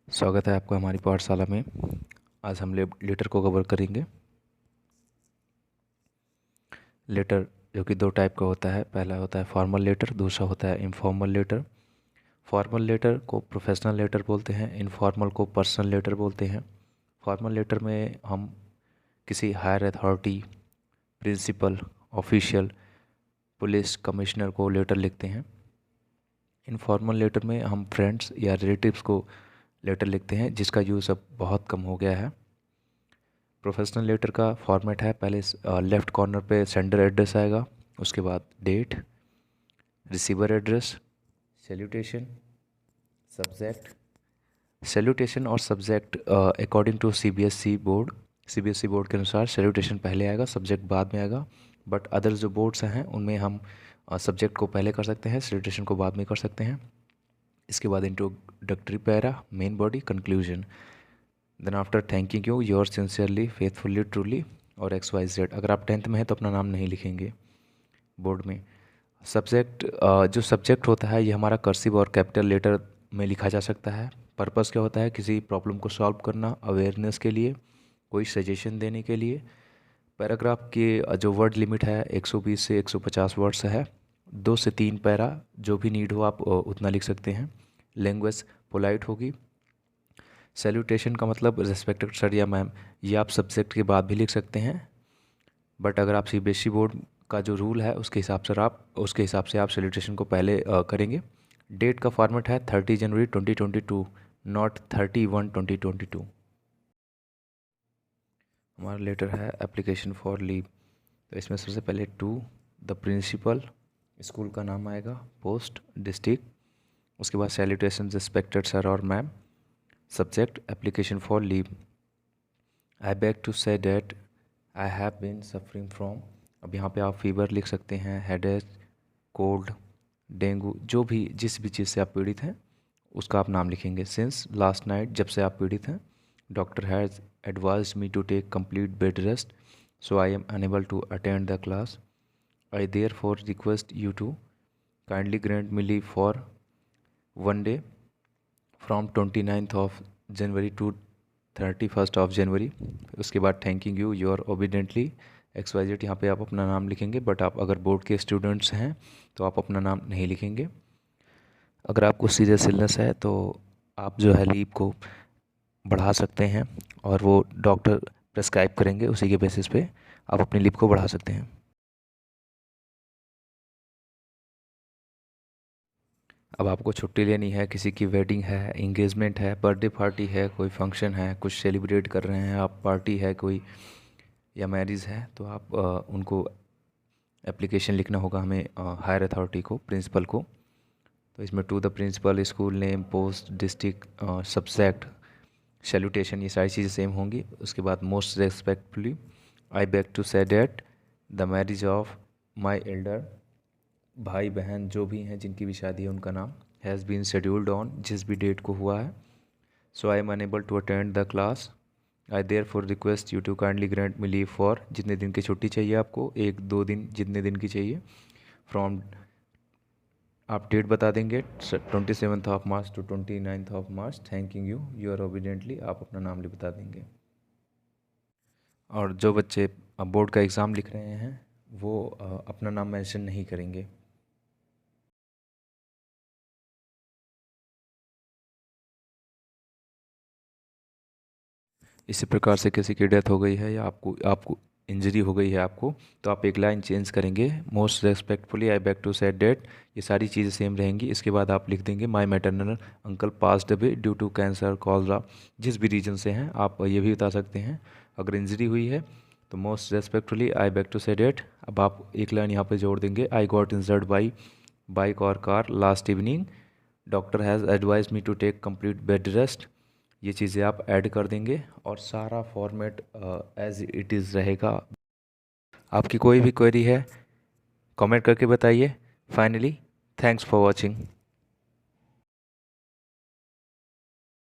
स्वागत है आपका हमारी पाठशाला में। आज हम लेटर को कवर करेंगे। लेटर जो कि दो टाइप का होता है, पहला होता है फॉर्मल लेटर, दूसरा होता है इनफॉर्मल लेटर। फॉर्मल लेटर को प्रोफेशनल लेटर बोलते हैं, इनफॉर्मल को पर्सनल लेटर बोलते हैं। फॉर्मल लेटर में हम किसी higher authority, principal, official, police, commissioner को लेटर लिखते हैं। इनफॉर्मल लेटर में हम फ्रेंड्स या रिलेटिव्स को लेटर लिखते हैं, जिसका यूज़ अब बहुत कम हो गया है। प्रोफेशनल लेटर का फॉर्मेट है, पहले लेफ़्ट कॉर्नर पे सेंडर एड्रेस आएगा, उसके बाद date, receiver address, salutation, subject. Salutation और subject according to CBSE board के अनुसार सैल्यूटेशन पहले आएगा, सब्जेक्ट बाद में आएगा। बट अदर जो बोर्ड्स हैं उनमें हम सब्जेक्ट को पहले कर सकते हैं, सैल्यूटेशन को बाद में कर सकते हैं। इसके बाद introductory para, main body, conclusion. Then after thanking you, your sincerely, faithfully, truly और XYZ। अगर आप 10th में हैं तो अपना नाम नहीं लिखेंगे बोर्ड में। सब्जेक्ट जो सब्जेक्ट होता है ये हमारा कर्सिव और कैपिटल लेटर में लिखा जा सकता है। पर्पस क्या होता है? किसी प्रॉब्लम को सॉल्व करना, अवेयरनेस के लिए, कोई सजेशन देने के लिए। पैराग्राफ की जो वर्ड लिमिट है 120 से 150 वर्ड्स है। 2 से 3 पैरा जो भी नीड हो आप उतना लिख सकते हैं। लैंग्वेज पोलाइट होगी। सैल्यूटेशन का मतलब रिस्पेक्टेड सर या मैम, ये आप सब्जेक्ट के बाद भी लिख सकते हैं। बट अगर आप सीबीएसई बोर्ड का जो रूल है उसके हिसाब से आप सैल्यूटेशन को पहले करेंगे। डेट का फॉर्मेट है 30 जनवरी 2022, नॉट 31 2022। हमारा लेटर है एप्लीकेशन फॉर लीव, तो इसमें सबसे पहले टू द प्रिंसिपल, स्कूल का नाम आएगा, पोस्ट, डिस्ट्रिक्ट, उसके बाद सैल्यूटेशन रिस्पेक्टेड सर और ma'am, subject application for leave. I beg to say that I have been suffering from. अब यहाँ पे आप फीवर लिख सकते हैं, हेडेक, कोल्ड, डेंगू, जो भी जिस भी चीज़ से आप पीड़ित हैं उसका आप नाम लिखेंगे। सिंस लास्ट नाइट, जब से आप पीड़ित हैं। Doctor has advised me to take complete bed rest, so I am unable to attend the class. I therefore request you to kindly grant me leave for 1 day from 29th of January to 31st of January. उसके बाद thanking you, your obediently XYZ। यहाँ पे आप अपना नाम लिखेंगे, but आप अगर बोर्ड के स्टूडेंट्स हैं तो आप अपना नाम नहीं लिखेंगे। अगर आपको सीरियस इलनेस है तो आप जो है लीव को बढ़ा सकते हैं और वो डॉक्टर प्रेस्क्राइब करेंगे, उसी के बेसिस पे आप अपनी लीव को बढ़ा सकते हैं। अब आपको छुट्टी लेनी है, किसी की वेडिंग है, इंगेजमेंट है, बर्थडे पार्टी है, कोई फंक्शन है, कुछ सेलिब्रेट कर रहे हैं आप, पार्टी है कोई या मैरिज है, तो आप उनको एप्लीकेशन लिखना होगा हमें, हायर अथॉरिटी को, प्रिंसिपल को। तो इसमें to the principal, school name, post, district, subject, salutation, ये सारी चीज़ें सेम होंगी। उसके बाद most respectfully I beg to say that the marriage of my elder, भाई बहन जो भी हैं जिनकी भी शादी है उनका नाम, हैज़ बीन शेड्यूल्ड ऑन, जिस भी डेट को हुआ है। So I am unable to attend the class. I therefore request you to kindly grant me leave for, जितने दिन की छुट्टी चाहिए आपको, 1-2 दिन, जितने दिन की चाहिए। फ्रॉम, आप डेट बता देंगे 27th of March to 29th of March. Thanking you, your obediently, आप अपना नाम भी बता देंगे। और जो बच्चे बोर्ड का एग्ज़ाम लिख रहे हैं वो अपना नाम मेंशन नहीं करेंगे। इसी प्रकार से किसी की डेथ हो गई है या आपको इंजरी हो गई है आपको, तो आप एक लाइन चेंज करेंगे, most respectfully I beg to say that, ये सारी चीज़ें सेम रहेंगी। इसके बाद आप लिख देंगे my maternal uncle passed away due to cancer, cholera, जिस भी रीजन से हैं आप ये भी बता सकते हैं। अगर इंजरी हुई है तो most respectfully I beg to say that. अब आप एक लाइन यहाँ पे जोड़ देंगे, I got injured by bike और car last evening, doctor has advise me to take complete bed rest. ये चीज़ें आप ऐड कर देंगे और सारा फॉर्मेट एज इट इज़ रहेगा। आपकी कोई भी क्वेरी है कमेंट करके बताइए। Finally, thanks for watching.